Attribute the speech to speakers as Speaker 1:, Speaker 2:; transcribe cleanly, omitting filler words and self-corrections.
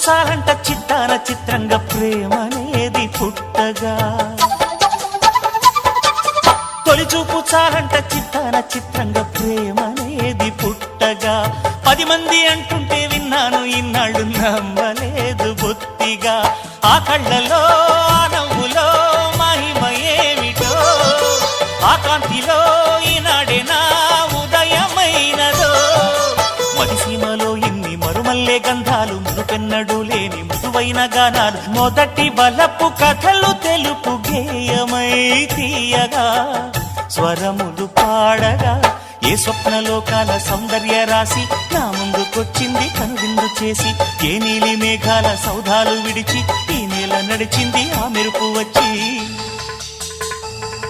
Speaker 1: చాలంట చిత్తాన చిత్రంగా ప్రేమనేది పుట్టగా, తొలి చూపు చాలంట చిత్తాన చిత్రంగా ప్రేమనేది పుట్టగా, 10 మంది అంటుంటే విన్నాను ఇన్నాళ్ళు నమ్మలేదు బొత్తిగా. ఆ కళ్ళలో ఆ నవ్వులో మహిమ ఏమిటో, ఆ కాంతిలో ఈనాడే నా ఉదయమైనదో. మదిసీమలో ఇన్ని మరుమల్లే గంధాలు, మునుపెన్నడు లేని మృదువైన గానాలు, మొదటి బలపు కథలు తెలుపు గేయమై తీయగా, స్వరములు పాడగా ఏ స్వప్నలోకాల సౌందర్య రాశి నా ముందుకొచ్చింది కనువిందు చేసి. ఏ నీలి మేఘాల సౌధాలు విడిచి ఈ నేల నడిచింది ఆ మెరుపు వచ్చి.